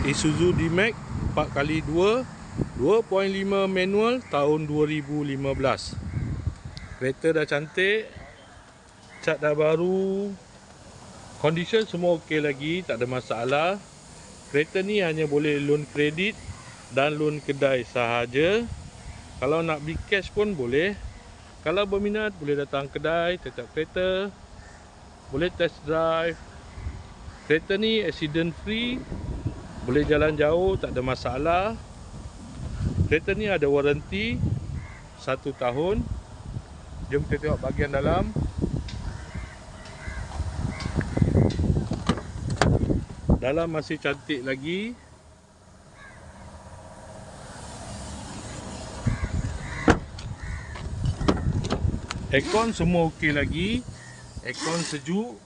Isuzu D-Max 4x2 2.5 manual tahun 2015. Kereta dah cantik, cat dah baru, condition semua okey lagi, tak ada masalah. Kereta ni hanya boleh loan kredit dan loan kedai sahaja. Kalau nak beli cash pun boleh. Kalau berminat boleh datang kedai, tetap kereta, boleh test drive. Kereta ni accident free, boleh jalan jauh, tak ada masalah. Kereta ni ada waranti 1 tahun. Jom kita tengok bahagian dalam. Dalam masih cantik lagi. Aircon semua okey lagi. Aircon sejuk.